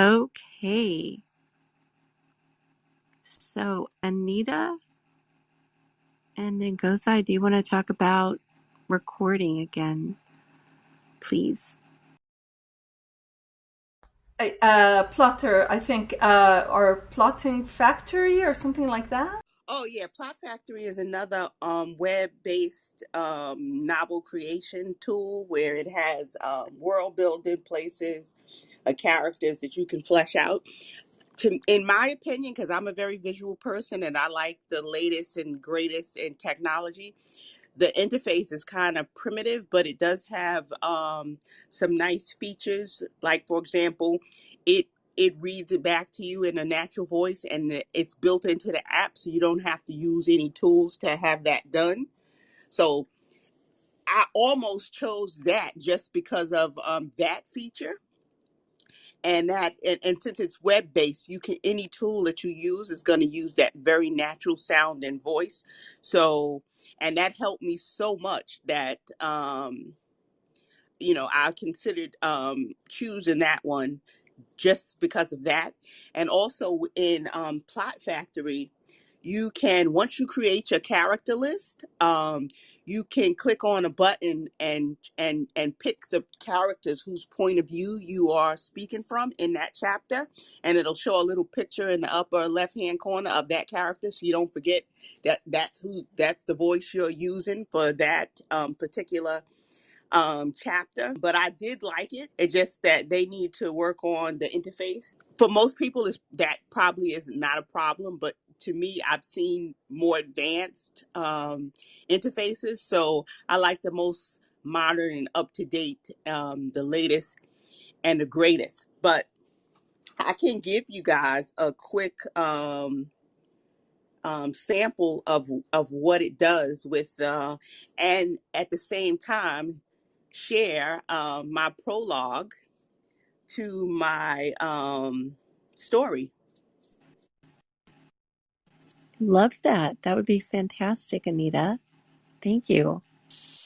Okay. So, Anita and Ngozi, do you want to talk about recording again, please? Plotter, I think, or Plotting Factory or something like that. Oh yeah, Plot Factory is another web-based novel creation tool where it has world building places, characters that you can flesh out. In my opinion, because I'm a very visual person and I like the latest and greatest in technology, the interface is kind of primitive, but it does have some nice features. Like for example, it it reads it back to you in a natural voice, and it's built into the app, so you don't have to use any tools to have that done. So I almost chose that just because of that feature. And since it's web based, you can any tool that you use is going to use that very natural sound and voice. So and that helped me so much that I considered choosing that one just because of that. And also in Plot Factory, you can, once you create your character list, you can click on a button and pick the characters whose point of view you are speaking from in that chapter, and it'll show a little picture in the upper left hand corner of that character, so you don't forget that that's the voice you're using for that particular chapter. But I did like it. It's just that they need to work on the interface. For most people, is that probably is not a problem, but to me, I've seen more advanced interfaces. So I like the most modern and up to date, the latest and the greatest. But I can give you guys a quick sample of what it does with, and at the same time share my prologue to my story. Love that. That would be fantastic, Anita. Thank you.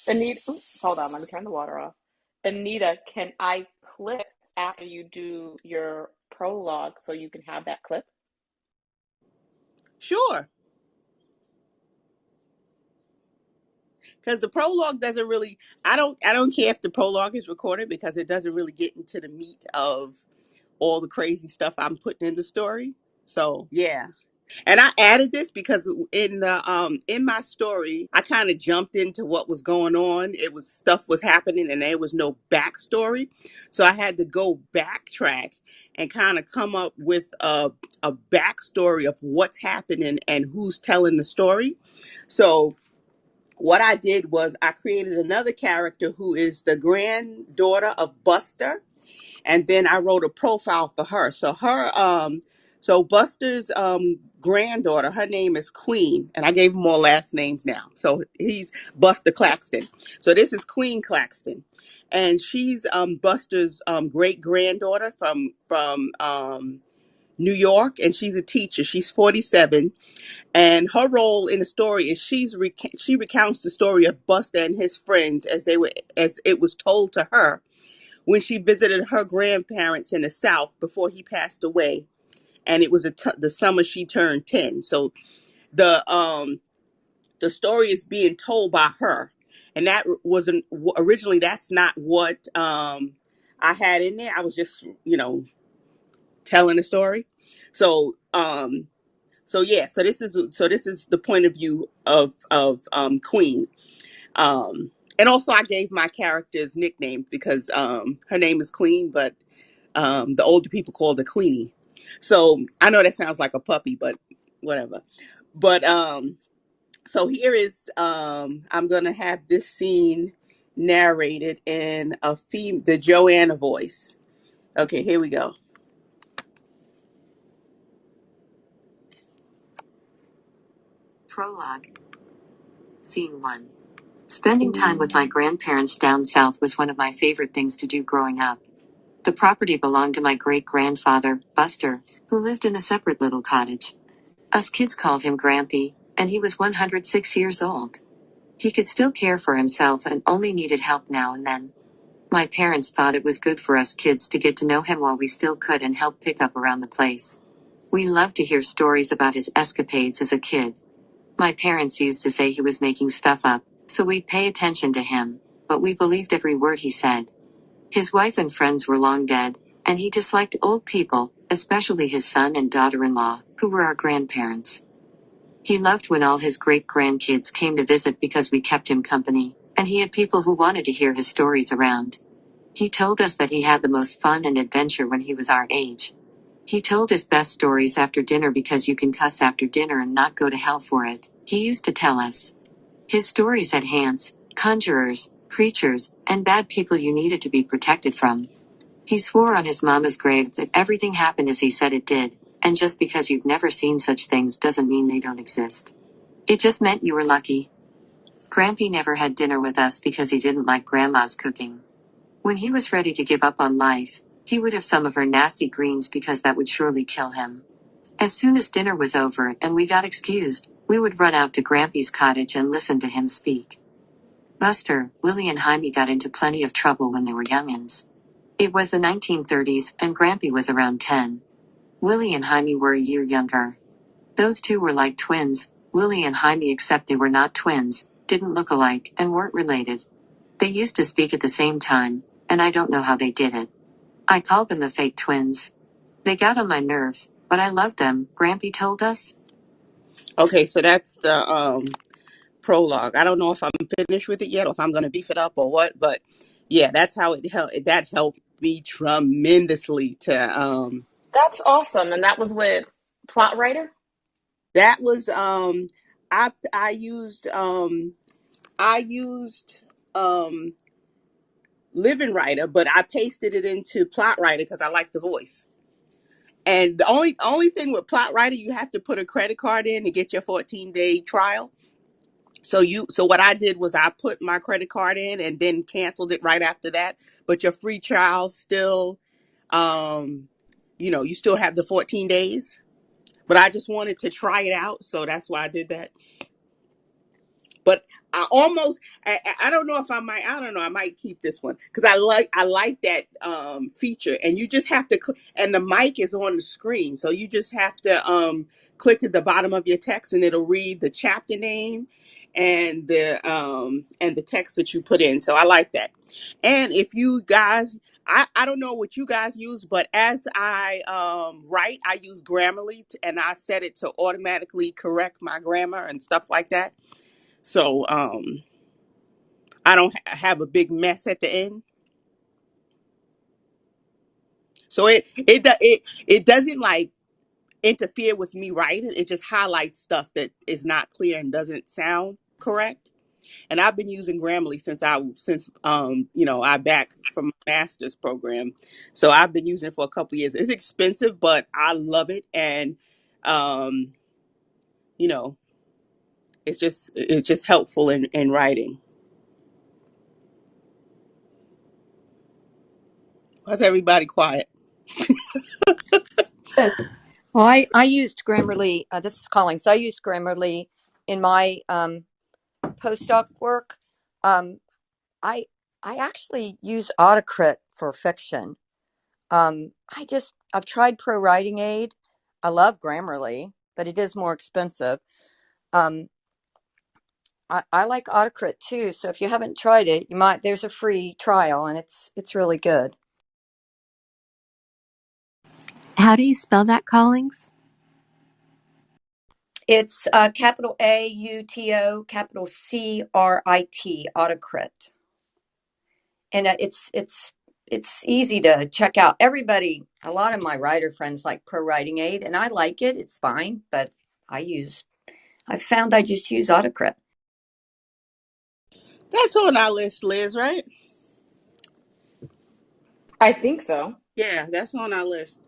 Anita, hold on, let me turn the water off. Anita, can I clip after you do your prologue so you can have that clip? Sure, because the prologue doesn't really. I don't care if the prologue is recorded because it doesn't really get into the meat of all the crazy stuff I'm putting in the story. So yeah. And I added this because in my story, I kind of jumped into what was going on. It was stuff was happening and there was no backstory. So I had to go backtrack and kind of come up with a backstory of what's happening and who's telling the story. So what I did was I created another character who is the granddaughter of Buster, and then I wrote a profile for her. So Buster's granddaughter, her name is Queen, and I gave them all last names now. So he's Buster Claxton. So this is Queen Claxton, and she's Buster's great granddaughter from New York, and she's a teacher. She's 47, and her role in the story is she recounts the story of Buster and his friends as it was told to her when she visited her grandparents in the South before he passed away, and it was the summer she turned 10. So the um the story is being told by her, and that wasn't originally. That's not what I had in there. I was just telling the story. So yeah. So this is the point of view of Queen. And also I gave my characters nicknames because her name is Queen, but the older people call her Queenie. So I know that sounds like a puppy, but whatever. But so here is I'm gonna have this scene narrated in the Joanna voice. Okay, here we go. Prologue Scene 1. Spending time with my grandparents down south was one of my favorite things to do growing up. The property belonged to my great-grandfather, Buster, who lived in a separate little cottage. Us kids called him Grampy, and he was 106 years old. He could still care for himself and only needed help now and then. My parents thought it was good for us kids to get to know him while we still could and help pick up around the place. We loved to hear stories about his escapades as a kid. My parents used to say he was making stuff up, so we'd pay attention to him, but we believed every word he said. His wife and friends were long dead, and he disliked old people, especially his son and daughter-in-law, who were our grandparents. He loved when all his great-grandkids came to visit because we kept him company, and he had people who wanted to hear his stories around. He told us that he had the most fun and adventure when he was our age. He told his best stories after dinner because you can cuss after dinner and not go to hell for it, he used to tell us. His stories had hands, conjurers, creatures, and bad people you needed to be protected from. He swore on his mama's grave that everything happened as he said it did, and just because you've never seen such things doesn't mean they don't exist. It just meant you were lucky. Grampy never had dinner with us because he didn't like Grandma's cooking. When he was ready to give up on life, he would have some of her nasty greens because that would surely kill him. As soon as dinner was over and we got excused, we would run out to Grampy's cottage and listen to him speak. Buster, Willie and Jaime got into plenty of trouble when they were youngins. It was the 1930s and Grampy was around 10. Willie and Jaime were a year younger. Those two were like twins, Willie and Jaime, except they were not twins, didn't look alike, and weren't related. They used to speak at the same time, and I don't know how they did it. I called them the fake twins. They got on my nerves, but I loved them, Grampy told us. Okay, so that's the prologue. I don't know if I'm finished with it yet or if I'm going to beef it up or what, but yeah, that's how it helped. That helped me tremendously to That's awesome. And that was with Plot Writer? that was I used um Living Writer, but I pasted it into Plot Writer because I like the voice. And the only thing with Plot Writer, you have to put a credit card in to get your 14-day trial. So what I did was I put my credit card in and then canceled it right after that. But your free trial still, um, you still have the 14 days. But I just wanted to try it out, so that's why I did that. But I don't know if I don't know, I might keep this one because I like that feature, and you just have to and the mic is on the screen, so you just have to click at the bottom of your text and it'll read the chapter name and the text that you put in. So I like that. And if you guys, I don't know what you guys use, but as I write, I use Grammarly and I set it to automatically correct my grammar and stuff like that. So I don't have a big mess at the end. So it doesn't like interfere with me writing. It just highlights stuff that is not clear and doesn't sound correct. And I've been using Grammarly since I back from my master's program. So I've been using it for a couple of years. It's expensive, but I love it, and um you know it's just helpful in writing. Why's everybody quiet? Well, I used Grammarly. This is Colleen. So I used Grammarly in my postdoc work. Um, I I actually use Autocrit for fiction. I've tried Pro Writing Aid. I love Grammarly, but it is more expensive. Um, I like Autocrit too. So if you haven't tried it, you might. There's a free trial, and it's really good. How do you spell that, Collings? It's capital AUTO, capital CRIT, Autocrit. And it's easy to check out. A lot of my writer friends like Pro Writing Aid, and I like it. It's fine, but I found I just use Autocrit. That's on our list, Liz, right? I think so. Yeah, that's on our list.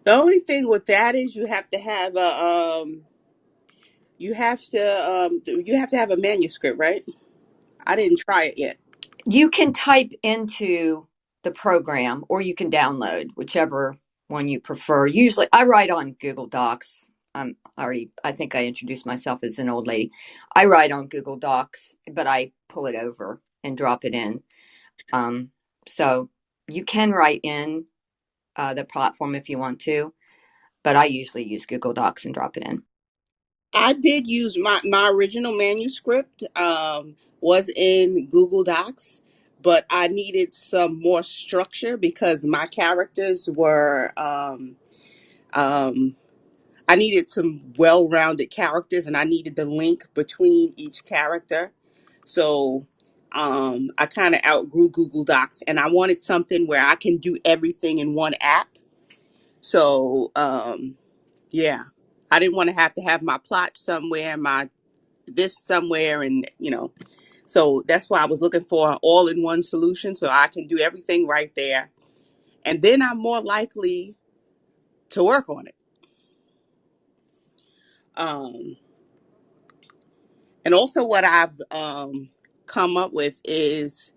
The only thing with that is you have to have a manuscript, right? I didn't try it yet. You can type into the program, or you can download, whichever one you prefer. Usually, I write on Google Docs. I think I introduced myself as an old lady. I write on Google Docs, but I pull it over and drop it in. So you can write in the platform if you want to, but I usually use Google Docs and drop it in. I did use my original manuscript was in Google Docs, but I needed some more structure because my characters were um, I needed some well-rounded characters, and I needed the link between each character. So I kind of outgrew Google Docs, and I wanted something where I can do everything in one app. So yeah, I didn't want to have my plot somewhere, my this somewhere, and so that's why I was looking for an all-in-one solution so I can do everything right there, and then I'm more likely to work on it. Um, and also what I've come up with is,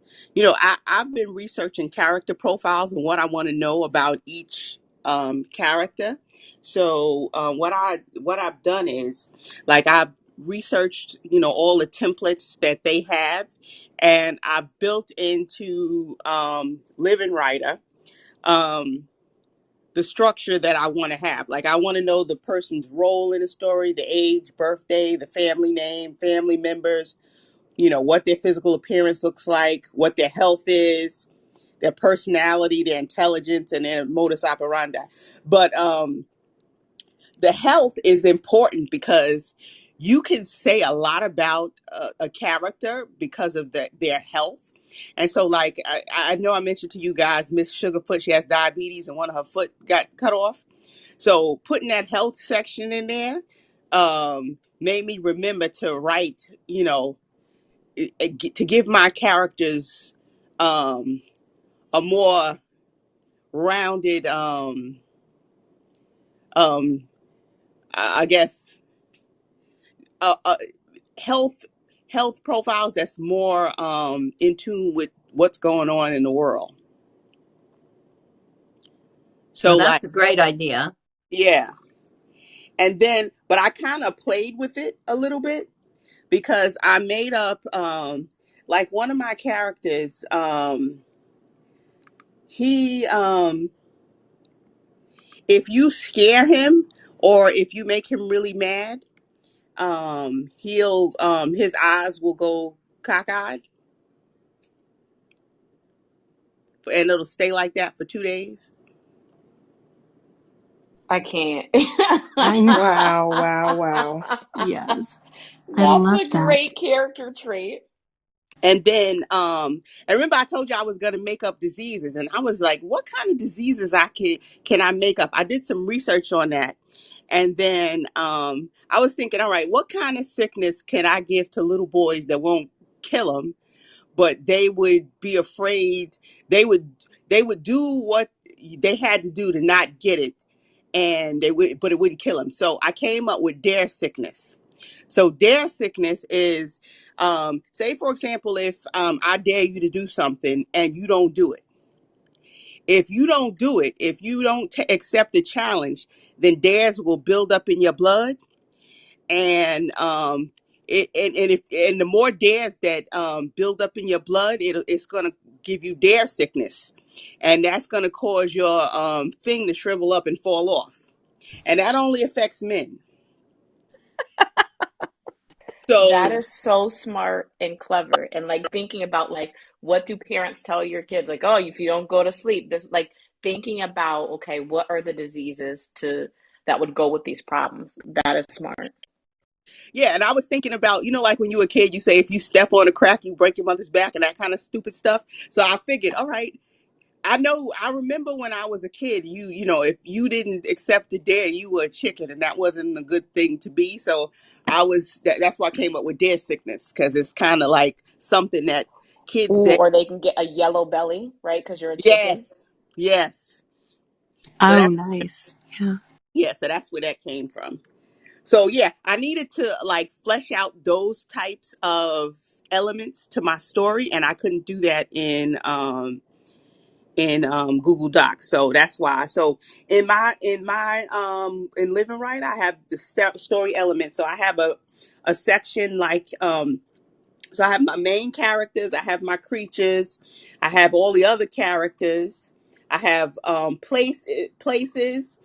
I've been researching character profiles and what I want to know about each character. So what I've done is, like, I've researched, all the templates that they have, and I've built into Living Writer um, the structure that I want to have. Like, I want to know the person's role in the story, the age, birthday, the family name, family members, what their physical appearance looks like, what their health is, their personality, their intelligence, and their modus operandi. But the health is important because you can say a lot about a character because of their health. And so, like, I know I mentioned to you guys, Miss Sugarfoot, she has diabetes and one of her foot got cut off. So putting that health section in there made me remember to write, to give my characters um, a more rounded, um, I guess, uh, health health profiles that's more in tune with what's going on in the world. Well, So, like, that's a great idea. yeah. And then, but I kind of played with it a little bit because I made up, like, one of my characters, he, if you scare him or if you make him really mad, he'll, his eyes will go cockeyed, and it'll stay like that for 2 days. I can't. I know. Wow, wow, wow. Yes. I That's love a that. great character trait. And then, I remember I told you I was gonna make up diseases, and I was like, what kind of diseases can I make up? I did some research on that, and then I was thinking, all right, what kind of sickness can I give to little boys that won't kill them, but they would be afraid, they would they would do what they had to do to not get it, and they would, but it wouldn't kill them. So I came up with dare sickness. So dare sickness is, say for example, if I dare you to do something and you don't do it. If you don't do it, if you don't accept the challenge, then dares will build up in your blood, and and the more dares that build up in your blood, it's gonna give you dare sickness, and that's gonna cause your thing to shrivel up and fall off, and that only affects men. That So is so smart and clever. And like thinking about like what do parents tell your kids? Like, oh, if you don't go to sleep, this like thinking about, okay, what are the diseases to that would go with these problems? That is smart. yeah, and I was thinking about, like when you were a kid, you say if you step on a crack, you break your mother's back and that kind of stupid stuff. So I figured, all right, I remember when I was a kid, if you didn't accept the dare, you were a chicken, and that wasn't a good thing to be. So that's why I came up with dare sickness, because it's kind of like something that kids Ooh, that, or they can get a yellow belly, right? Because you're a chicken. yes, yes. So Oh, that, nice. Yeah. yeah, so that's where that came from. So yeah, I needed to, like, flesh out those types of elements to my story, and I couldn't do that in Google Docs. So that's why. So in Living Right, I have the story element. So I have a section like so I have my main characters, I have my creatures, I have all the other characters, I have places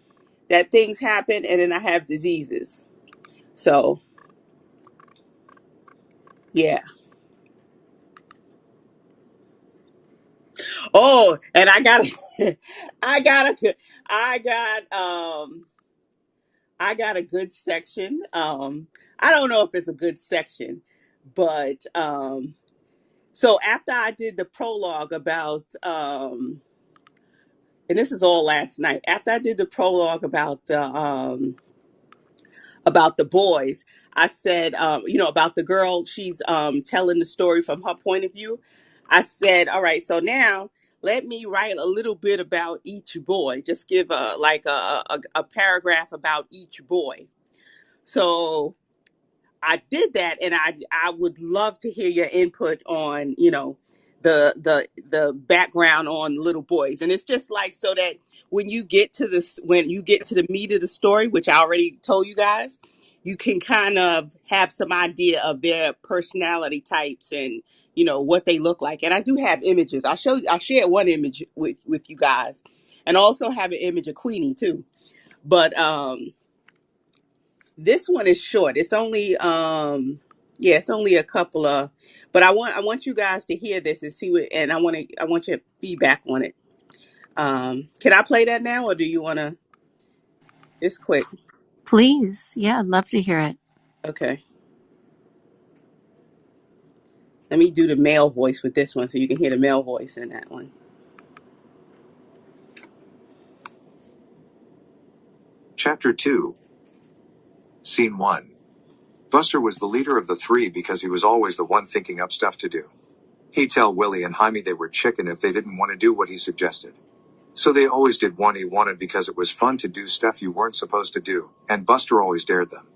that things happen, and then I have diseases. So yeah. Oh, and I got I got a I got I got a good section. I don't know if it's a good section, but so after I did the prologue and this is all last night. After I did the prologue about the boys, I said, about the girl, she's telling the story from her point of view. I said, all right, so now let me write a little bit about each boy. Just give a paragraph about each boy. So I did that, and I would love to hear your input on the background on little boys. And it's just like so that when you get to the meat of the story, which I already told you guys, you can kind of have some idea of their personality types and what they look like. And I do have images. I shared one image with you guys, and also have an image of Queenie too. But this one is short. It's only it's only a couple of, but I want you guys to hear this and see what, and I want your feedback on it. Can I play that now, or do you want to? It's quick. Please. Yeah, I'd love to hear it. Okay. Let me do the male voice with this one so you can hear the male voice in that one. Chapter 2, Scene 1. Buster was the leader of the three because he was always the one thinking up stuff to do. He'd tell Willie and Jaime they were chicken if they didn't want to do what he suggested. So they always did what he wanted because it was fun to do stuff you weren't supposed to do, and Buster always dared them.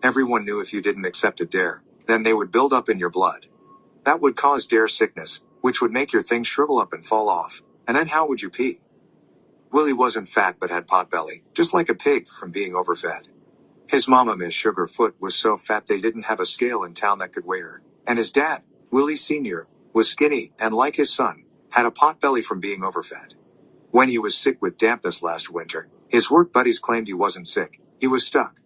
Everyone knew if you didn't accept a dare, then they would build up in your blood. That would cause dare sickness, which would make your things shrivel up and fall off, and then how would you pee? Willie wasn't fat but had pot belly, just like a pig from being overfed. His mama, Miss Sugarfoot, was so fat they didn't have a scale in town that could weigh her, and his dad, Willie Sr., was skinny, and like his son, had a pot belly from being overfed. When he was sick with dampness last winter, his work buddies claimed he wasn't sick, he was stuck.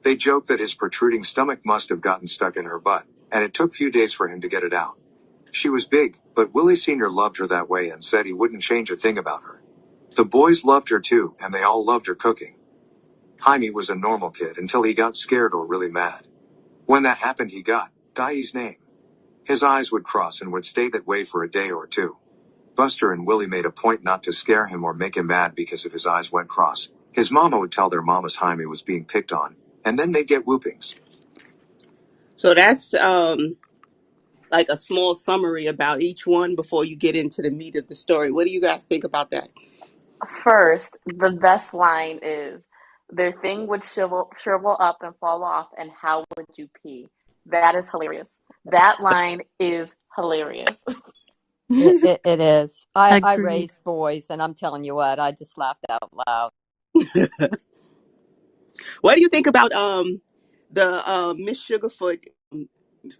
They joked that his protruding stomach must have gotten stuck in her butt, and it took few days for him to get it out. She was big, but Willie Sr. loved her that way and said he wouldn't change a thing about her. The boys loved her too, and they all loved her cooking. Jaime was a normal kid until he got scared or really mad. When that happened he got Dai's name. His eyes would cross and would stay that way for a day or two. Buster and Willie made a point not to scare him or make him mad because if his eyes went cross, his mama would tell their mamas Jaime was being picked on, and then they'd get whoopings. So that's like a small summary about each one before you get into the meat of the story. What do you guys think about that? First, the best line is their thing would shrivel up and fall off, and how would you pee? That is hilarious. That line is hilarious. It is. I Agreed. raised boys, and I'm telling you what, I just laughed out loud. What do you think about the Miss Sugarfoot,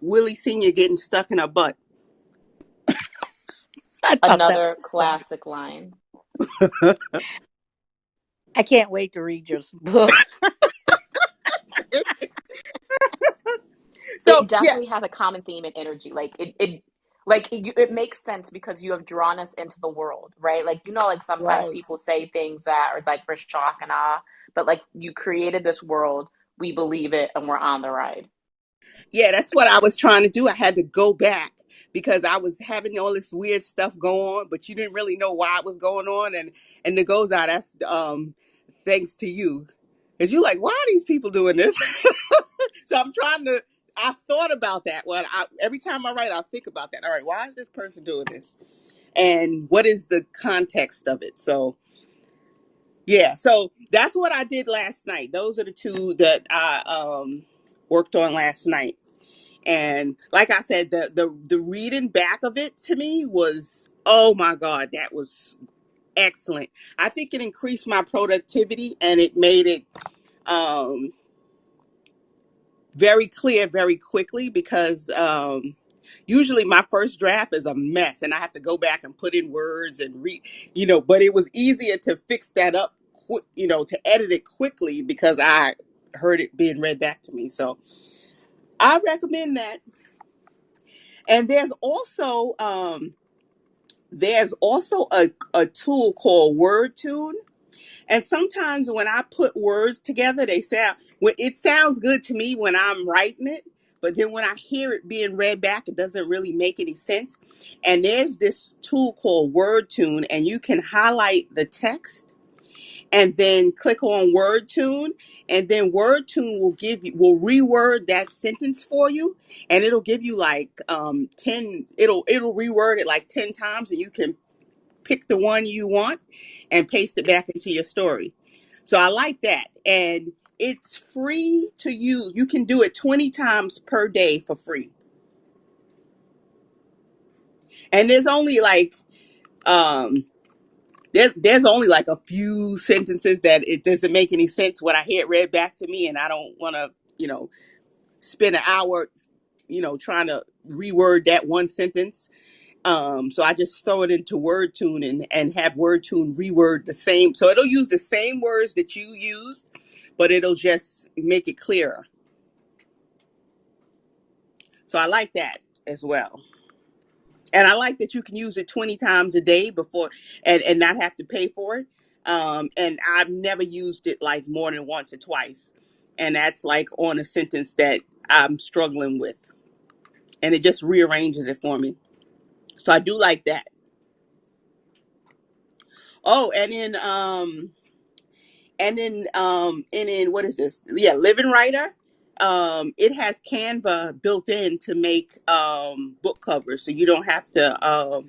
Willie Senior getting stuck in her butt? I thought that Another was funny. classic line. I can't wait to read your book. So It yeah, definitely has a common theme and energy. It makes sense because you have drawn us into the world, right? Like, like sometimes Right. people say things that are like for shock and awe, but like you created this world, we believe it, and we're on the ride. yeah, that's what I was trying to do. I had to go back because I was having all this weird stuff go on, but you didn't really know why it was going on, and it goes out. That's thanks to you, because you're like, why are these people doing this? So I'm trying to. I thought about that when every time I write, I think about that. All right, why is this person doing this, and what is the context of it? So yeah, so that's what I did last night. Those are the two that I worked on last night. And like I said, the reading back of it to me was, oh my God, that was. excellent. I think it increased my productivity and it made it um, very clear very quickly because usually my first draft is a mess and I have to go back and put in words and read, but it was easier to fix that up, to edit it quickly because I heard it being read back to me. So I recommend that. And there's also a tool called WordTune. And sometimes when I put words together, it sounds good to me when I'm writing it, but then when I hear it being read back, it doesn't really make any sense. And there's this tool called WordTune, and you can highlight the text and then click on WordTune, and then WordTune will reword that sentence for you, and it'll give you like 10. It'll reword it like 10 times, and you can pick the one you want and paste it back into your story. So I like that. And it's free to use. You can do it 20 times per day for free. And there's only like um there's only like a few sentences that it doesn't make any sense when I hear it read back to me and I don't want to, spend an hour, trying to reword that one sentence. So I just throw it into WordTune and have WordTune reword the same. So it'll use the same words that you use, but it'll just make it clearer. So I like that as well. And I like that you can use it 20 times a day before and not have to pay for it. And I've never used it like more than once or twice. And that's like on a sentence that I'm struggling with. And it just rearranges it for me. So I do like that. Oh, and then what is this? Yeah, Living Writer. It has Canva built in to make book covers, so you don't have to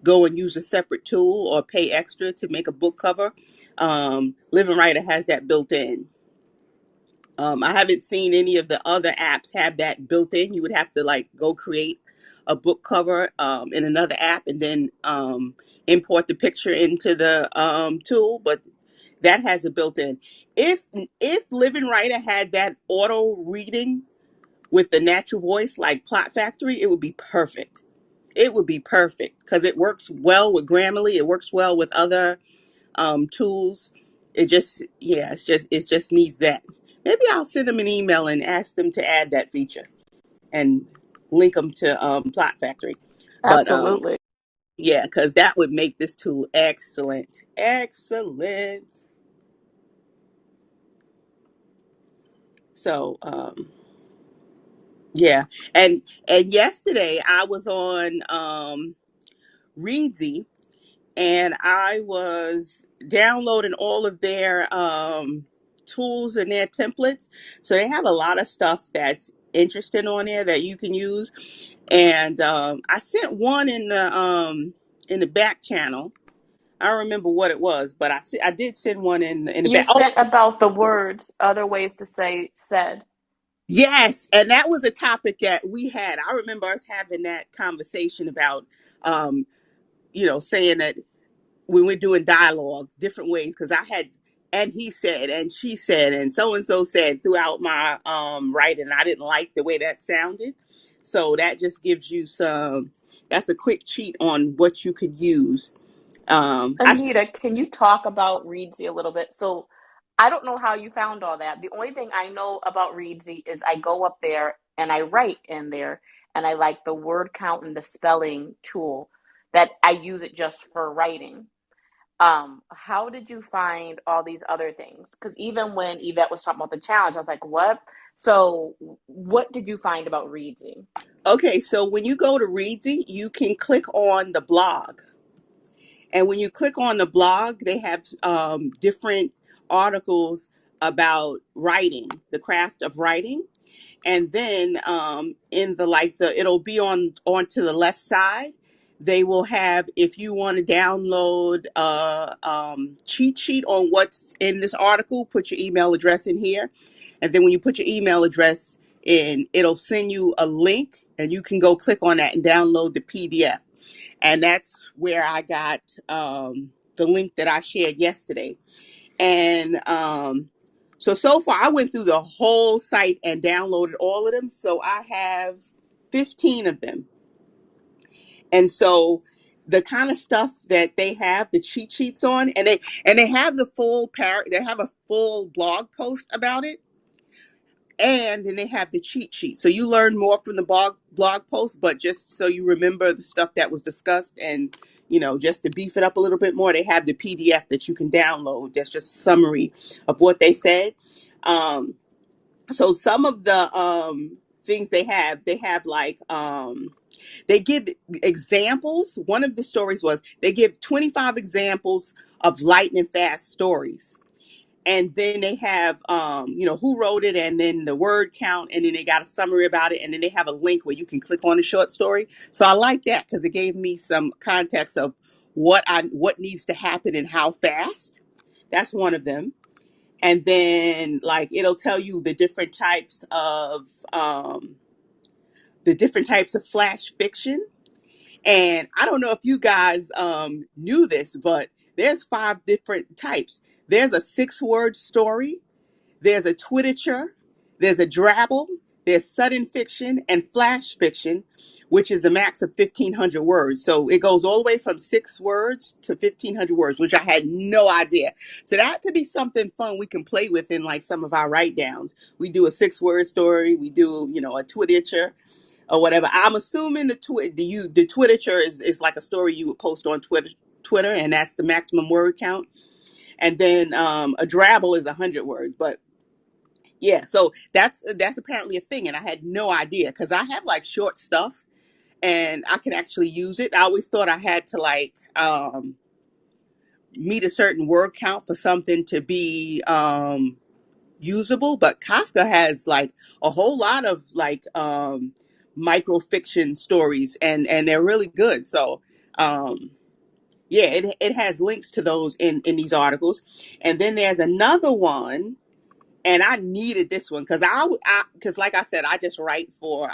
go and use a separate tool or pay extra to make a book cover. Living Writer has that built in. I haven't seen any of the other apps have that built in. You would have to like go create a book cover in another app and then import the picture into the tool, but that has it built in. If Living Writer had that auto reading with the natural voice like Plot Factory, it would be perfect. It would be perfect because it works well with Grammarly. It works well with other tools. It just needs that. Maybe I'll send them an email and ask them to add that feature and link them to Plot Factory. But Absolutely. yeah, because that would make this tool excellent. Excellent. So yeah, and yesterday I was on Readsy and I was downloading all of their tools and their templates. So they have a lot of stuff that's interesting on there that you can use. And I sent one in the back channel. I don't remember what it was, but I did send one in the You back. Oh, sent about the words, other ways to say said. yes, and that was a topic that we had. I remember us having that conversation about um, saying that when we're doing dialogue, different ways, because I had, and he said, and she said, and so said throughout my writing. I didn't like the way that sounded. So that just gives you that's a quick cheat on what you could use. I Anita, can you talk about Readsy a little bit? So I don't know how you found all that. The only thing I know about Readsy is I go up there and I write in there, and I like the word count and the spelling tool that I use it just for writing. How did you find all these other things? Because even when Yvette was talking about the challenge, I was like, what? So what did you find about Readsy? Okay, so when you go to Readsy, you can click on the blog. And when you click on the blog, they have different articles about writing, the craft of writing. And then in the it'll be onto the left side. They will have, if you want to download a cheat sheet on what's in this article, put your email address in here. And then when you put your email address in, it'll send you a link and you can go click on that and download the PDF. And that's where I got the link that I shared yesterday. And so far I went through the whole site and downloaded all of them. So I have 15 of them. And so the kind of stuff that they have the cheat sheets on, and they have the they have a full blog post about it, and then they have the cheat sheet. So you learn more from the blog post, but just so you remember the stuff that was discussed, and just to beef it up a little bit more, they have the PDF that you can download. That's just a summary of what they said. Um, so some of the things they have like they give examples. One of the stories was they give 25 examples of lightning fast stories. And then they have who wrote it, and then the word count, and then they got a summary about it, and then they have a link where you can click on the short story. So I like that because it gave me some context of what needs to happen and how fast. That's one of them. And then like it'll tell you the different types of flash fiction. And I don't know if you guys knew this, but there's 5 different types. There's a 6-word story, there's a twiterature, there's a drabble, there's sudden fiction, and flash fiction, which is a max of 1,500 words. So it goes all the way from 6 words to 1,500 words, which I had no idea. So that could be something fun we can play with in like some of our write downs. We do a 6-word story, we do, a twiterature or whatever. I'm assuming the twiterature is like a story you would post on Twitter, and that's the maximum word count. And then a drabble is 100 words. But yeah, so that's apparently a thing, and I had no idea because I have like short stuff, and I can actually use it. I always thought I had to like meet a certain word count for something to be usable, but Kafka has like a whole lot of like microfiction stories, and they're really good. So yeah, it has links to those in these articles. And then there's another one, and I needed this one because because like I said, I just write for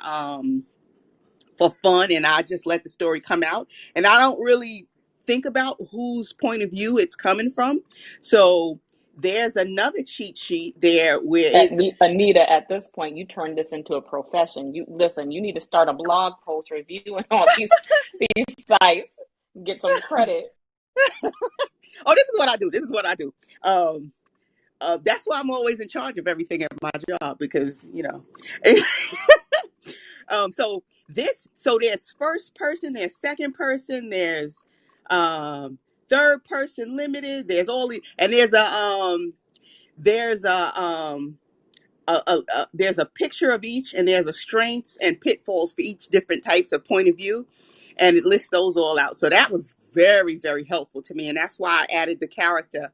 fun, and I just let the story come out, and I don't really think about whose point of view it's coming from. So there's another cheat sheet there where Anita, at this point, you turned this into a profession. You listen. You need to start a blog post reviewing all these sites. Get some credit. oh, this is what I do. This is what I do. That's why I'm always in charge of everything at my job because so there's first person, there's second person, there's third person limited. There's and there's there's a picture of each, and there's a strengths and pitfalls for each different types of point of view, and it lists those all out. So that was very, very helpful to me, and that's why I added the character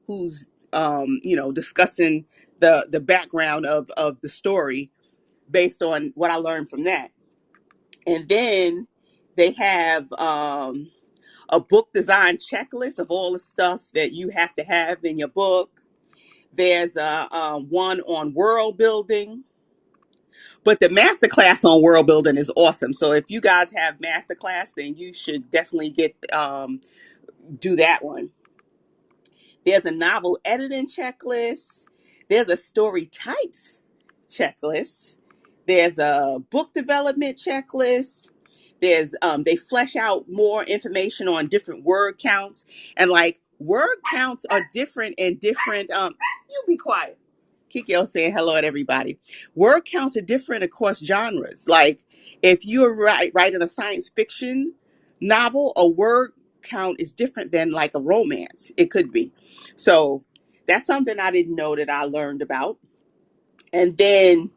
who's discussing the background of the story based on what I learned from that. And then they have a book design checklist of all the stuff that you have to have in your book. There's a one on world building. But the masterclass on world building is awesome. So if you guys have masterclass, then you should definitely do that one. There's a novel editing checklist. There's a story types checklist. There's a book development checklist. There's they flesh out more information on different word counts, and like word counts are different in different you be quiet. Kikyo saying hello to everybody. Word counts are different across genres. Like if you're writing a science fiction novel, a word count is different than like a romance. It could be. So that's something I didn't know that I learned about. And then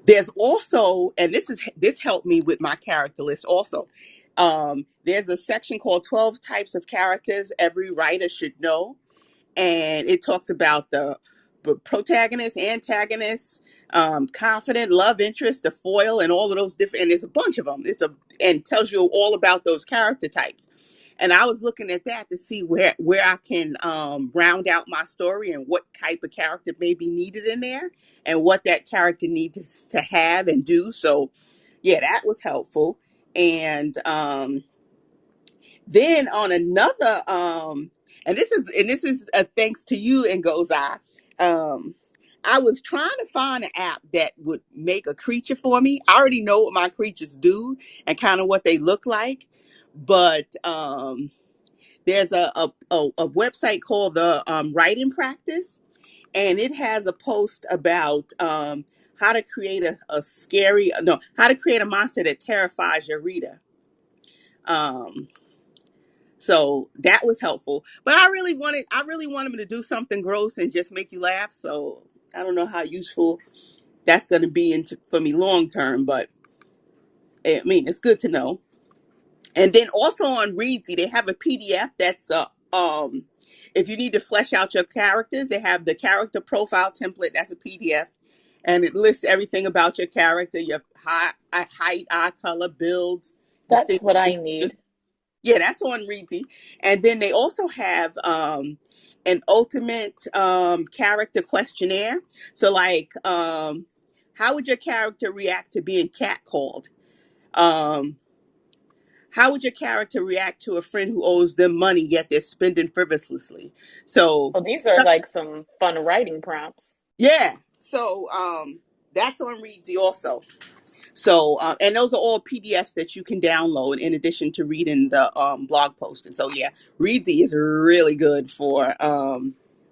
there's also, and this helped me with my character list also. There's a section called 12 types of characters every writer should know, and it talks about the protagonist, antagonist, confident, love interest, the foil, and all of those different. And there's a bunch of them. And tells you all about those character types. And I was looking at that to see where I can round out my story and what type of character may be needed in there, and what that character needs to have and do. So, yeah, that was helpful. And then on another and this is thanks to you and Gozai. Um, I was trying to find an app that would make a creature for me. I already know what my creatures do and kind of what they look like, but there's a website called the Writing Practice, and it has a post about how to create a scary no how to create a monster that terrifies your reader. Um, so that was helpful, but I really wanted him to do something gross and just make you laugh. So I don't know how useful that's going to be for me long term, but I mean it's good to know. And then also on Readsy, they have a PDF that's if you need to flesh out your characters, they have the character profile template. That's a PDF, and it lists everything about your character, your height, eye color, build, That's what distinguishing I features. need. Yeah, that's on Readsy. And then they also have an ultimate character questionnaire. So like, how would your character react to being catcalled? Um, how would your character react to a friend who owes them money yet they're spending frivolously? So Well, these are like some fun writing prompts. yeah, so that's on Readsy also. So and those are all PDFs that you can download in addition to reading the blog post. And so yeah, Readsy is really good for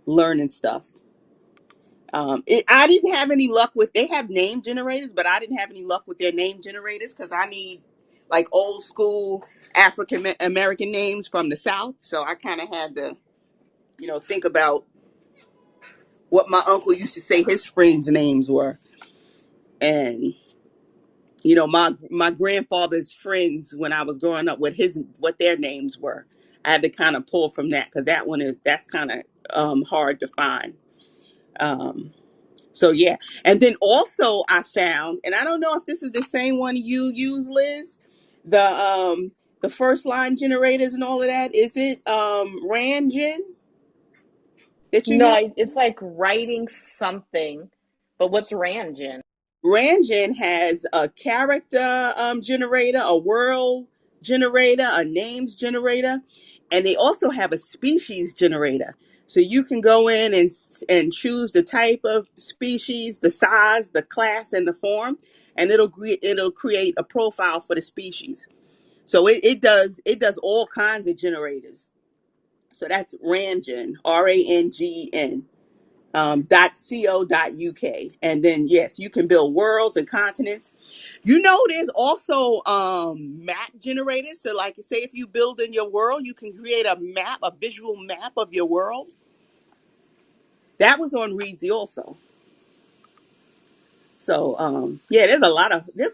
learning stuff. I didn't have any luck with. They have name generators, but I didn't have any luck with their name generators because I need like old school African American names from the South. So I kind of had to, think about what my uncle used to say his friends' names were, and my grandfather's friends when I was growing up, what their names were. I had to kind of pull from that because that's kind of hard to find. Um, So yeah, and then also I found, and I don't know if this is the same one you use, Liz, the first line generators and all of that. Is it Ranjin that you No, use? it's like writing something, but what's Ranjin? Ranjin has a character generator, a world generator, a names generator, and they also have a species generator. So you can go in and choose the type of species, the size, the class, and the form, and it'll create a profile for the species. So it does all kinds of generators. So that's Rangen, Rangen .co.uk. And then yes, you can build worlds and continents. There's also map generators. So like say if you build in your world, you can create a visual map of your world. That was on Readsy also. So yeah, there's a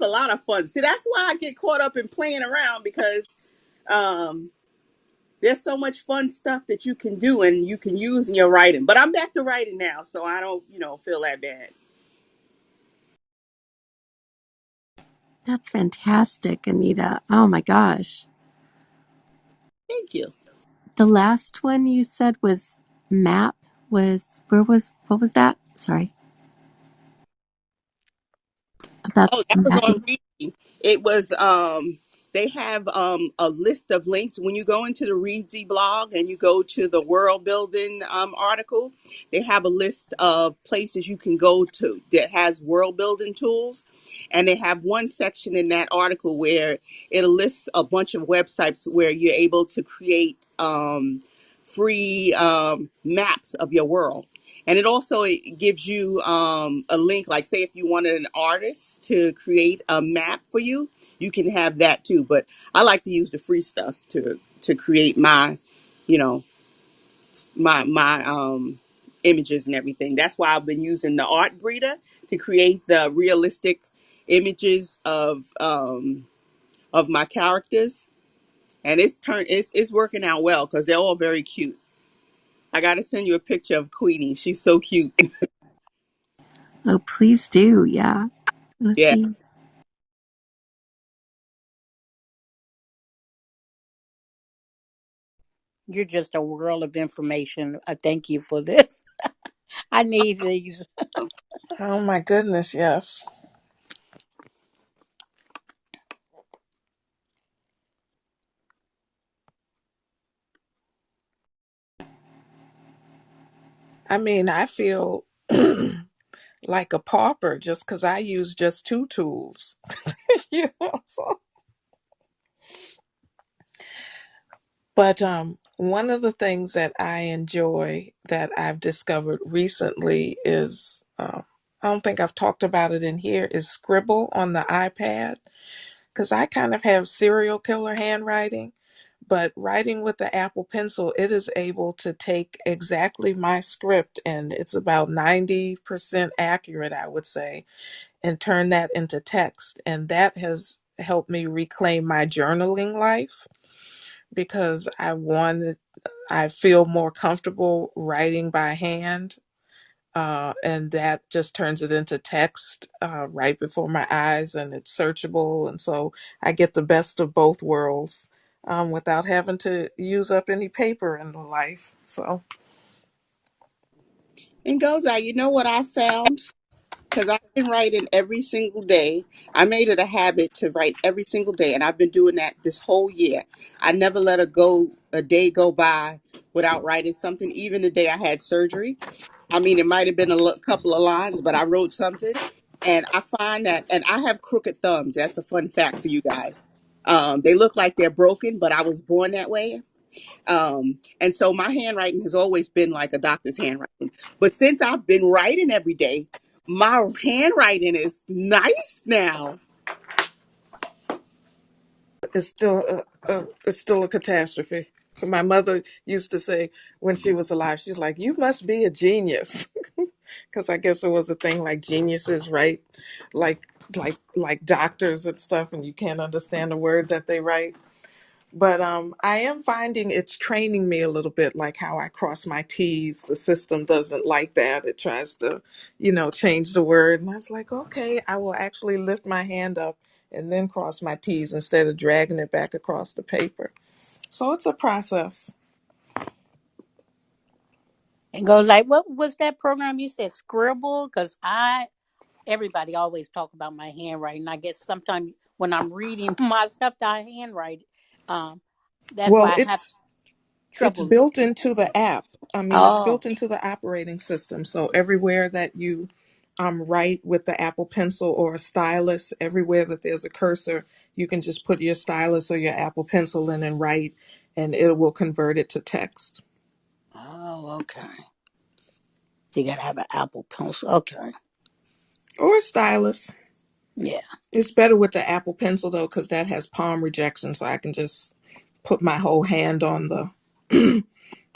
lot of fun. See, that's why I get caught up in playing around because um there's so much fun stuff that you can do and you can use in your writing. But I'm back to writing now, so I don't, feel that bad. That's fantastic, Anita. Oh my gosh. Thank you. The last one you said was map what was that? Sorry. About Oh, that was on mapping. Readly. It was they have a list of links when you go into the Readsy blog and you go to the world building article. They have a list of places you can go to that has world building tools, and they have one section in that article where it lists a bunch of websites where you're able to create free maps of your world. And it gives you a link, like say if you wanted an artist to create a map for you, you can have that too. But I like to use the free stuff to create you know, my images and everything. That's why I've been using the art breeder to create the realistic images of my characters. And it's working out well because they're all very cute. I got to send you a picture of Queenie. She's so cute. Oh, please do. Yeah. Let's Yeah. see. You're just a world of information. I thank you for this. I need these. Oh my goodness, yes. I mean, I feel like a pauper just because I use just two tools. So. But one of the things that I enjoy that I've discovered recently is I don't think I've talked about it in here is Scribble on the iPad because I kind of have serial killer handwriting. But writing with the Apple Pencil, it is able to take exactly my script, and it's about 90% accurate, I would say, and turn that into text. And that has helped me reclaim my journaling life because I feel more comfortable writing by hand. And that just turns it into text right before my eyes, and it's searchable. And so I get the best of both worlds without having to use up any paper in the life. So, And goes out, you know what I found? Because I've been writing every single day. I made it a habit to write every single day, and I've been doing that this whole year. I never let a day go by without writing something, even the day I had surgery. I mean, it might have been couple of lines, but I wrote something. And I find that, and I have crooked thumbs. That's a fun fact for you guys. They look like they're broken, but I was born that way. And so my handwriting has always been like a doctor's handwriting. But since I've been writing every day, my handwriting is nice now. it's still a catastrophe. My mother used to say when she was alive, she's like, "You must be a genius," because I guess it was a thing like geniuses, right? Like like doctors and stuff, and you can't understand a word that they write. But I am finding it's training me a little bit, like how I cross my T's. The system doesn't like that. It tries to, change the word. And I was like, okay, I will actually lift my hand up and then cross my T's instead of dragging it back across the paper. So it's a process. And goes like, what was that program you said, Scribble? Because everybody always talk about my handwriting. I guess sometimes when I'm reading my stuff that I handwrite, um, that's Well, why I have it's trouble. built into the app. I mean, it's Oh, built into the operating system. So everywhere that you write with the Apple Pencil or a stylus, everywhere that there's a cursor, you can just put your stylus or your Apple Pencil in and write, and it will convert it to text. okay. So you gotta have an Apple Pencil. Okay, Or a stylus. yeah. It's better with the Apple Pencil though, because that has palm rejection, so I can just put my whole hand on the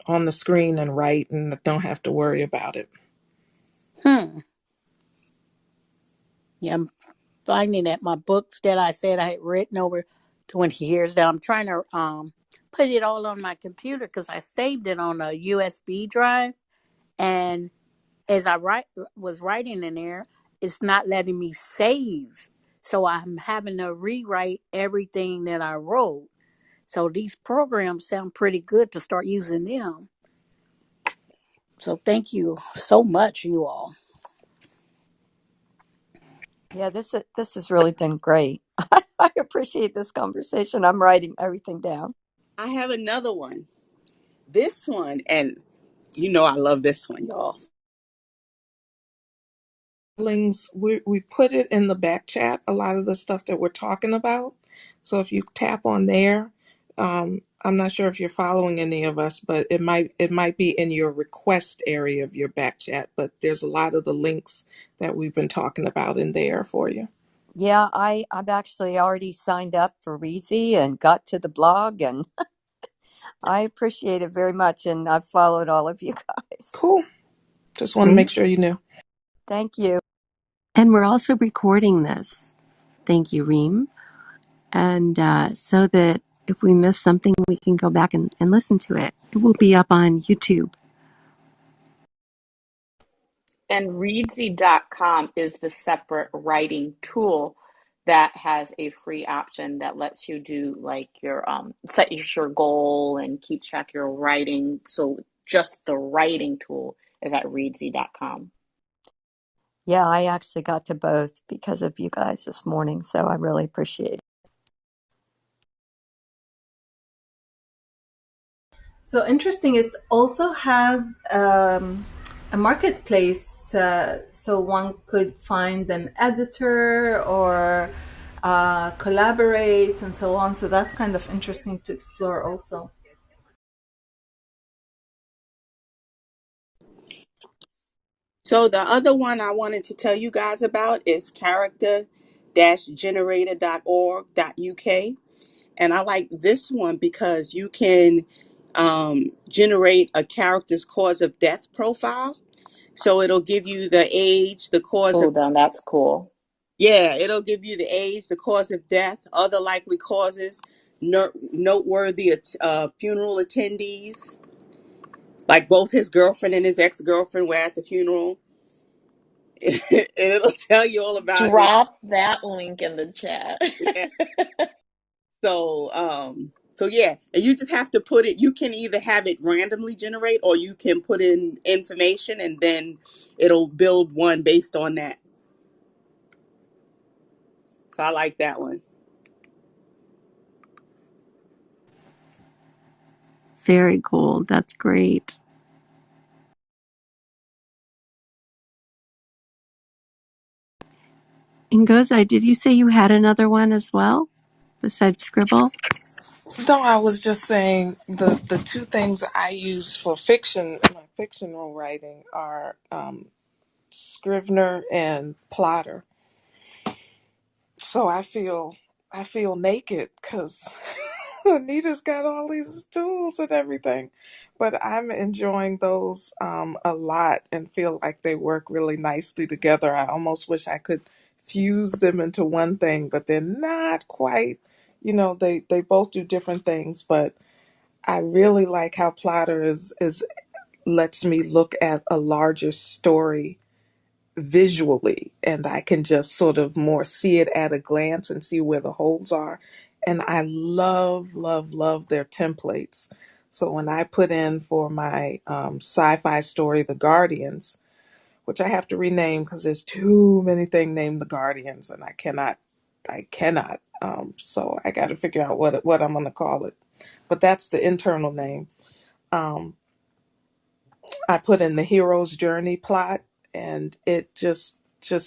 on the screen and write, and don't have to worry about it. Hmm. Yeah, I'm finding that my books that I said I had written over 20 years that I'm trying to put it all on my computer because I saved it on a USB drive, and as I was writing in there, it's not letting me save. So I'm having to rewrite everything that I wrote. So these programs sound pretty good to start using them. So thank you so much, you all. Yeah, this has really been great. I appreciate this conversation. I'm writing everything down. I have another one. This one, and you know I love this one, y'all. Links, we put it in the back chat, a lot of the stuff that we're talking about. So if you tap on there, I'm not sure if you're following any of us, but it might be in your request area of your back chat. But there's a lot of the links that we've been talking about in there for you. Yeah, I've actually already signed up for Reezy and got to the blog, and I appreciate it very much. And I've followed all of you guys. Cool. Just want to Great. make sure you knew. Thank you. And we're also recording this. Thank you, Reem. And so that if we miss something, we can go back and listen to it. It will be up on YouTube. And readsy.com is the separate writing tool that has a free option that lets you do like your set your goal and keeps track of your writing. So just the writing tool is at readsy.com. Yeah, I actually got to both because of you guys this morning, so I really appreciate it. So interesting. It also has a marketplace, so one could find an editor or collaborate and so on. So that's kind of interesting to explore also. So the other one I wanted to tell you guys about is character-generator.org.uk. And I like this one because you can generate a character's cause of death profile. So it'll give you the age, the cause Oh, of, then that's cool. yeah, it'll give you the age, the cause of death, other likely causes, noteworthy funeral attendees, like both his girlfriend and his ex-girlfriend were at the funeral. And it'll tell you all about it. Drop that link in the chat. Yeah. So yeah, and you just have to put it. You can either have it randomly generate, or you can put in information, and then it'll build one based on that. So I like that one. Very cool. That's great. And Gozai, did you say you had another one as well besides Scribble? No, I was just saying the two things I use for fiction, my fictional writing, are Scrivener and Plotter. So I feel naked because Anita's got all these tools and everything, but I'm enjoying those a lot and feel like they work really nicely together. I almost wish I could fuse them into one thing, but they're not quite. They both do different things, but I really like how Plotter is lets me look at a larger story visually, and I can just sort of more see it at a glance and see where the holes are. And I love, love, love their templates. So when I put in for my sci-fi story, The Guardians, which I have to rename because there's too many things named The Guardians, and I cannot. So I got to figure out what I'm going to call it. But that's the internal name. Um, I put in the hero's journey plot, and it just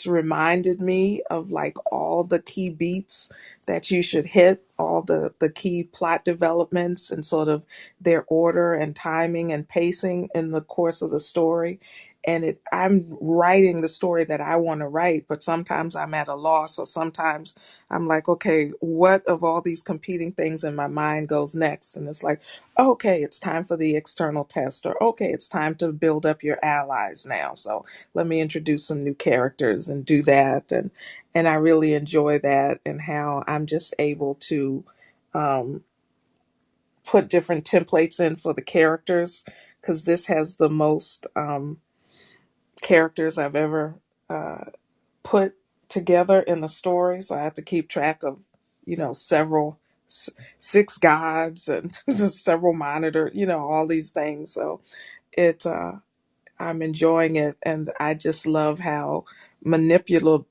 reminded me of like all the key beats that you should hit, all the key plot developments and sort of their order and timing and pacing in the course of the story. And I'm writing the story that I want to write, but sometimes I'm at a loss, or sometimes I'm like, okay, what of all these competing things in my mind goes next? And it's like, okay, it's time for the external test, or okay, it's time to build up your allies now. So let me introduce some new characters and do that. And I really enjoy that, and how I'm just able to um, put different templates in for the characters, because this has the most characters I've ever uh, put together in the story. So I have to keep track of, several, 6 gods and just several monitor, all these things. So it, I'm enjoying it, and I just love how manipulatable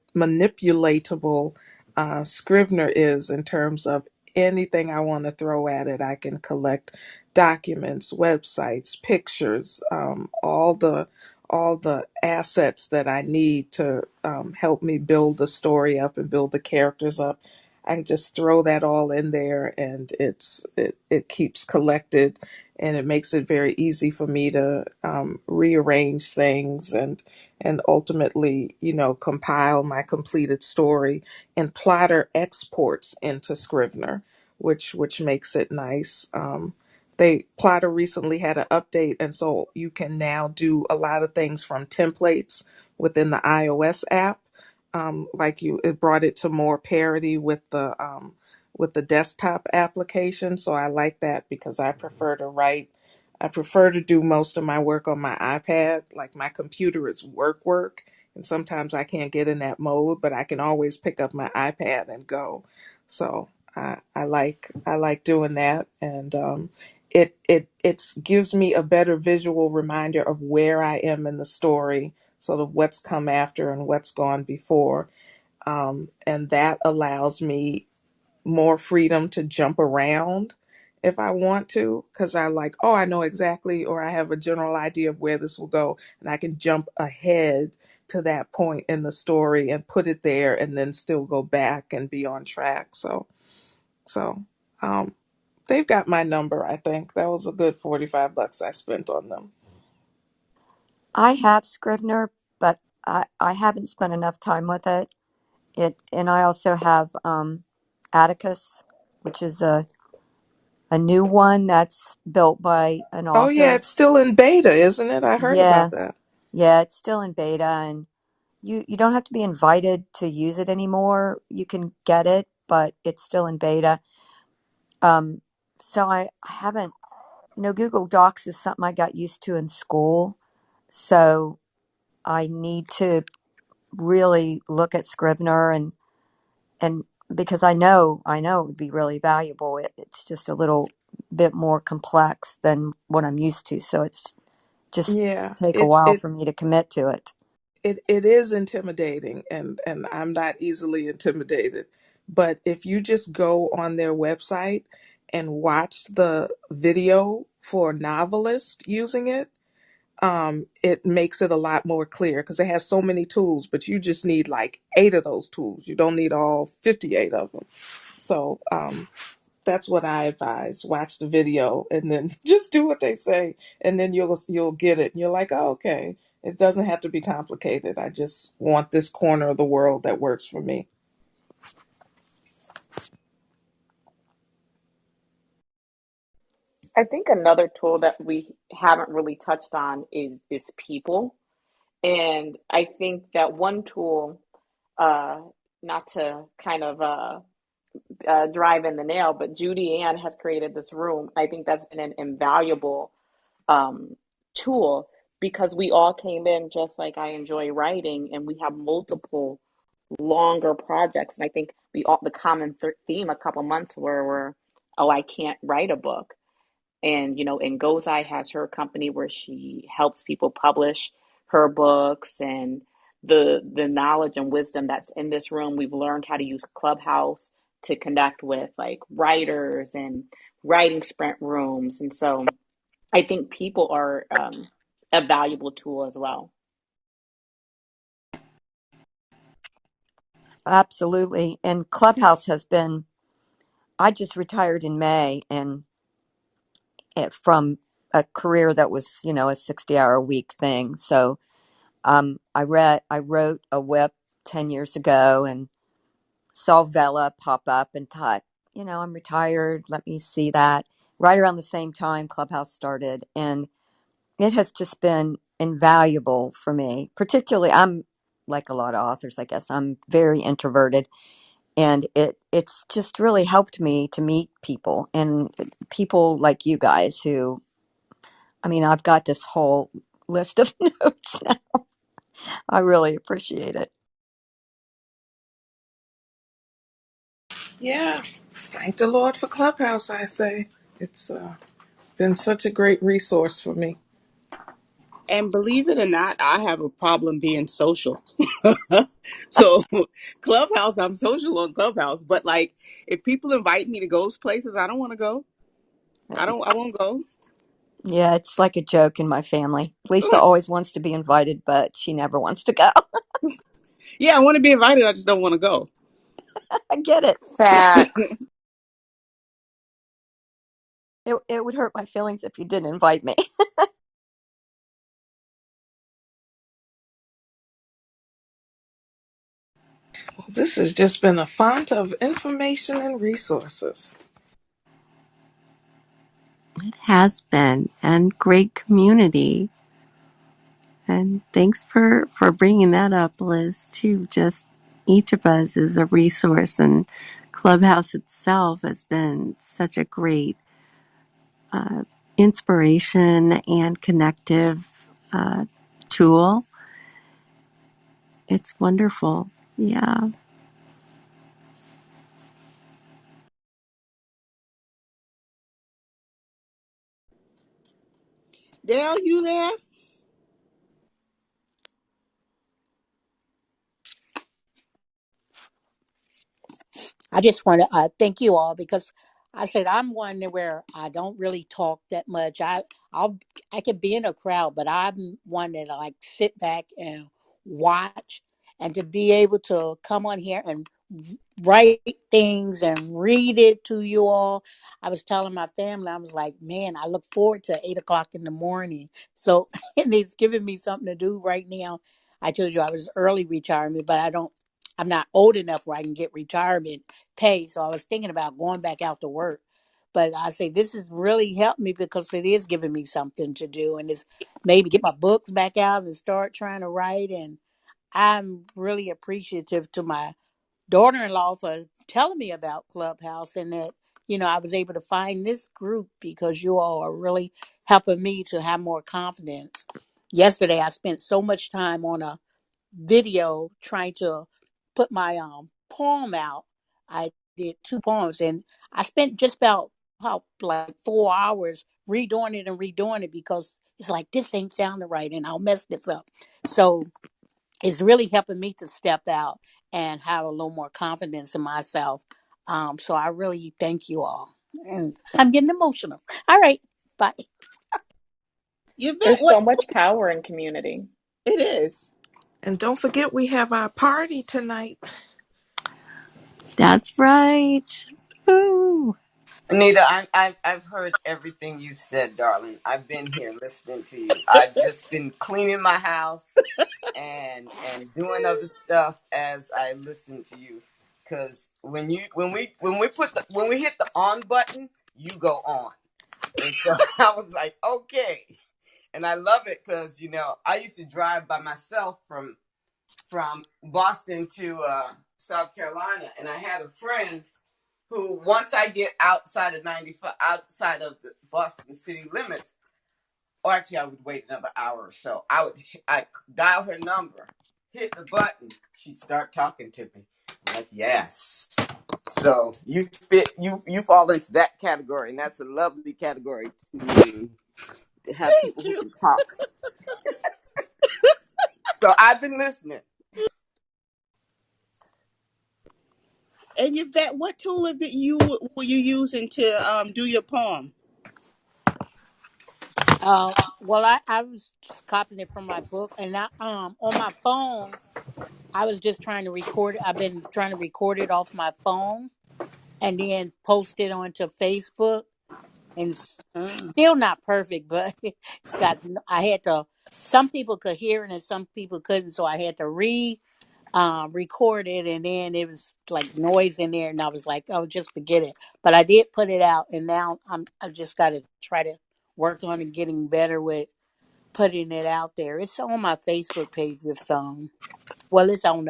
Scrivener is in terms of anything I want to throw at it. I can collect documents, websites, pictures, all the assets that I need to help me build the story up and build the characters up. I can just throw that all in there, and it keeps collected, and it makes it very easy for me to rearrange things and ultimately, compile my completed story. And Plotter exports into Scrivener, which makes it nice. They Plotter recently had an update, and so you can now do a lot of things from templates within the iOS app. It brought it to more parity with the desktop application. So I like that because I prefer to do most of my work on my iPad. Like, my computer is work, and sometimes I can't get in that mode, but I can always pick up my iPad and go. So I like doing that, and it gives me a better visual reminder of where I am in the story, sort of what's come after and what's gone before, and that allows me more freedom to jump around if I want to, because I like, oh, I know exactly, or I have a general idea of where this will go, and I can jump ahead to that point in the story and put it there, and then still go back and be on track. So um, they've got my number. I think that was a good $45 I spent on them. I have Scrivener, but I haven't spent enough time with it. And I also have Atticus, which is a new one that's built by an Oh yeah, author. it's still in beta, isn't it? I heard Yeah, about that. yeah, it's still in beta, and you don't have to be invited to use it anymore. You can get it, but it's still in beta. Um, so I haven't, Google Docs is something I got used to in school, so I need to really look at Scrivener and because I know it would be really valuable. It's just a little bit more complex than what I'm used to, so it's just Yeah, take a it's while it for me to commit to it. it is intimidating, and I'm not easily intimidated. But if you just go on their website and watch the video for novelists using it makes it a lot more clear because it has so many tools, but you just need like 8 of those tools. You don't need all 58 of them. So that's what I advise. Watch the video and then just do what they say, and then you'll get it. And you're like, oh, okay. It doesn't have to be complicated. I just want this corner of the world that works for me. I think another tool that we haven't really touched on is people. And I think that one tool, uh, not to kind of drive in the nail, but Judy Ann has created this room. I think that's been an invaluable um, tool because we all came in just like I enjoy writing, and we have multiple longer projects. And I think we all the common theme a couple months were, oh, I can't write a book. And and Gozai has her company where she helps people publish her books, and the knowledge and wisdom that's in this room. We've learned how to use Clubhouse to connect with like writers and writing sprint rooms, and so I think people are a valuable tool as well. Absolutely. And Clubhouse has been, I just retired in May and from a career that was, a 60-hour a week thing. So I wrote a whip 10 years ago and saw Vela pop up and thought, I'm retired. Let me see that. Right around the same time Clubhouse started. And it has just been invaluable for me. Particularly, I'm like a lot of authors, I guess. I'm very introverted. And it's just really helped me to meet people and people like you guys who, I've got this whole list of notes now. I really appreciate it. Yeah, thank the Lord for Clubhouse, I say. It's been such a great resource for me. And believe it or not, I have a problem being social. So Clubhouse, I'm social on Clubhouse, but like if people invite me to go places, I don't want to go. I won't go. Yeah, it's like a joke in my family. Lisa always wants to be invited, but she never wants to go. Yeah, I want to be invited. I just don't want to go. I get it. Facts. It would hurt my feelings if you didn't invite me. Well, this has just been a font of information and resources. It has been, and great community. And thanks for bringing that up, Liz, too. Just each of us is a resource, and Clubhouse itself has been such a great uh, inspiration and connective tool. It's wonderful. Yeah. Dale, you there? I just want to thank you all because I said I'm one where I don't really talk that much. I'll I can be in a crowd, but I'm one that I like sit back and watch, and to be able to come on here and write things and read it to you all. I was telling my family, I was like, man, I look forward to 8 o'clock in the morning. So and it's giving me something to do right now. I told you I was early retirement, but I'm not old enough where I can get retirement pay. So I was thinking about going back out to work. But I say this has really helped me because it is giving me something to do, and it's maybe get my books back out and start trying to write. And I'm really appreciative to my daughter-in-law for telling me about Clubhouse, and that I was able to find this group because you all are really helping me to have more confidence. Yesterday I spent so much time on a video trying to put my poem out. I did two poems, and I spent just about like 4 hours redoing it because it's like this ain't sounding right and I'll mess this up. So it's really helping me to step out and have a little more confidence in myself. So I really thank you all. And I'm getting emotional. All right. Bye. Yvette, There's what so much power in community. it is. And don't forget, we have our party tonight. That's right. Woo. Anita, I've heard everything you've said, darling. I've been here listening to you. I've just been cleaning my house and doing other stuff as I listen to you. Cause when we hit the on button, you go on. And so I was like, okay. And I love it because I used to drive by myself from Boston to South Carolina, and I had a friend who, once I get outside of 95, outside of the Boston city limits, or actually I would wait another hour or so. I dial her number, hit the button, she'd start talking to me. I'm like, yes. So you fall into that category, and that's a lovely category to be in, to have Thank people who you. can talk. So I've been listening. And Yvette, what tool that you were you using to do your poem? Well, I was just copying it from my book, and I on my phone I was just trying to record it. I've been trying to record it off my phone and then post it onto Facebook, and it's Uh, still not perfect, but it's got. I had to. Some people could hear it and some people couldn't, so I had to record it, and then it was like noise in there, and I was like, oh, just forget it. But I did put it out, and now I've just got to try to work on and getting better with putting it out there. It's on my Facebook page with well, it's on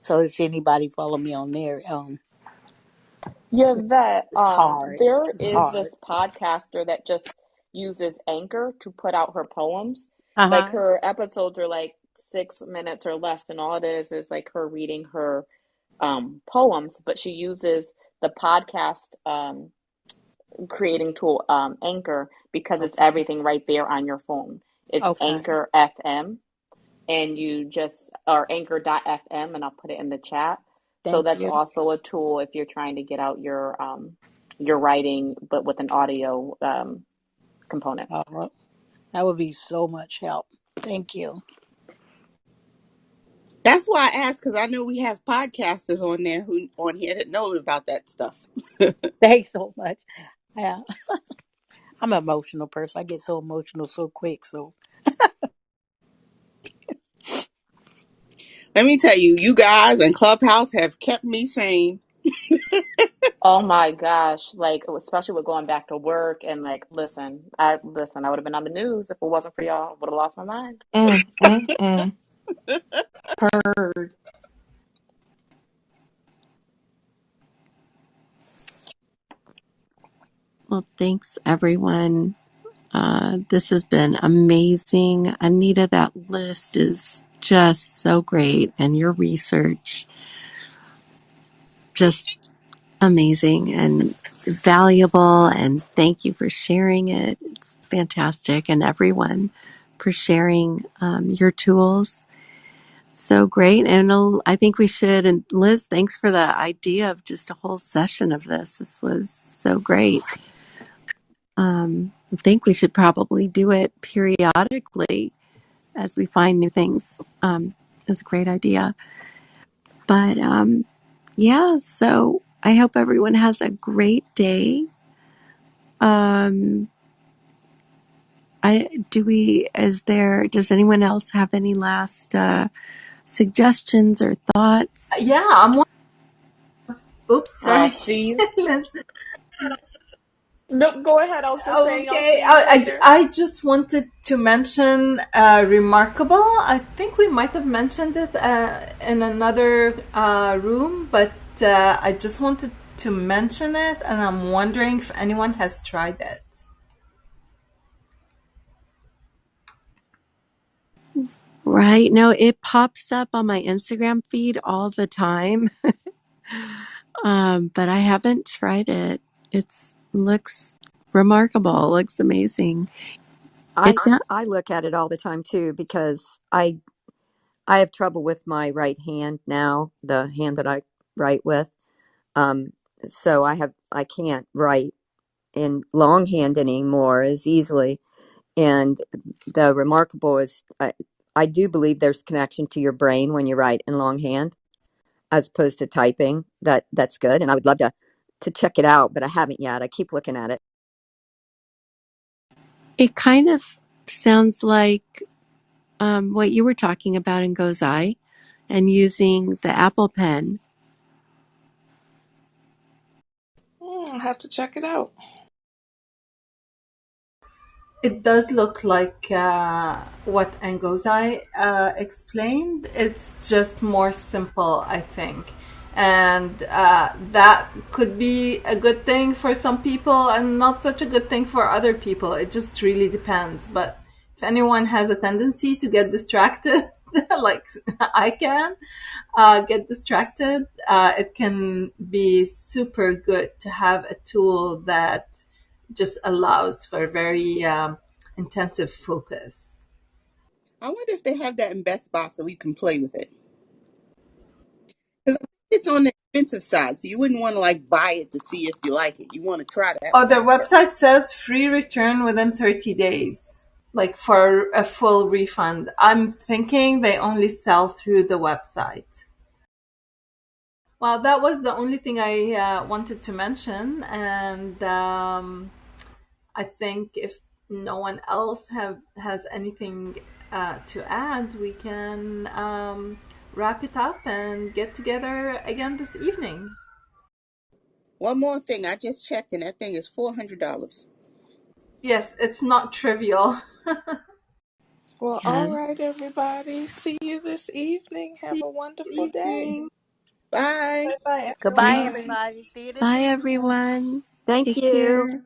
so if anybody follow me on there, Yeah, that hard. there It's is hard. this podcaster that just uses Anchor to put out her poems. Like Uh-huh. her episodes are like 6 minutes or less, and all it is like her reading her poems, but she uses the podcast creating tool Anchor because it's Okay. everything right there on your phone. It's Okay. Anchor FM, and you just or anchor.fm, and I'll put it in the chat. So Thank that's you. also a tool if you're trying to get out your writing but with an audio component. All right. That would be so much help. Thank you. that's why I asked, because I know we have podcasters on there who on here that know about that stuff. Thanks so much. Yeah. I'm an emotional person. I get so emotional so quick. So Let me tell you, you guys and Clubhouse have kept me sane. Oh my gosh, like especially with going back to work and like I would have been on the news if it wasn't for y'all. Would have lost my mind. Mm, mm, mm. Purr. Well, thanks everyone. This has been amazing. Anita, that list is just so great, and your research just amazing and valuable. And thank you for sharing it. It's fantastic. And everyone for sharing your tools. So great. And I think we should, and Liz, thanks for the idea of just a whole session of this. This was so great. I think we should probably do it periodically as we find new things. It's a great idea. But yeah, so I hope everyone has a great day. Um, does anyone else have any last suggestions or thoughts? Yeah, I'm. Oops, I'll sorry. see you. No, go ahead. I was just saying I'll Okay, see you later. I just wanted to mention Remarkable. I think we might have mentioned it in another room, but I just wanted to mention it, and I'm wondering if anyone has tried it. Right. No, it pops up on my Instagram feed all the time. But I haven't tried it. It looks remarkable. It looks amazing. I It's not, I look at it all the time too because I have trouble with my right hand now, the hand that I write with. Um, so I can't write in longhand anymore as easily. And the remarkable is I do believe there's connection to your brain when you write in longhand as opposed to typing. That's good, and I would love to check it out, but I haven't yet. I keep looking at it. it kind of sounds like what you were talking about in Gozai and using the Apple Pen. I'll have to check it out. It does look like what Ngozai explained. It's just more simple, I think. And that could be a good thing for some people and not such a good thing for other people. It just really depends. But if anyone has a tendency to get distracted, like I can get distracted, it can be super good to have a tool that just allows for very intensive focus. I wonder if they have that in Best Buy so we can play with it. Because I think it's on the expensive side, so you wouldn't want to like buy it to see if you like it. You want to try that Oh, one their out first. website says free return within 30 days, like for a full refund. I'm thinking they only sell through the website. Well, that was the only thing I wanted to mention. And I think if no one else has anything to add, we can wrap it up and get together again this evening. One more thing, I just checked and that thing is $400. Yes, it's not trivial. Well, Yeah. all right, everybody. See you this evening. See Have a you wonderful day. evening. Bye. Bye bye, Goodbye, everyone. Thanks. everybody. See you this Bye, evening. everyone. Thank Take you. care.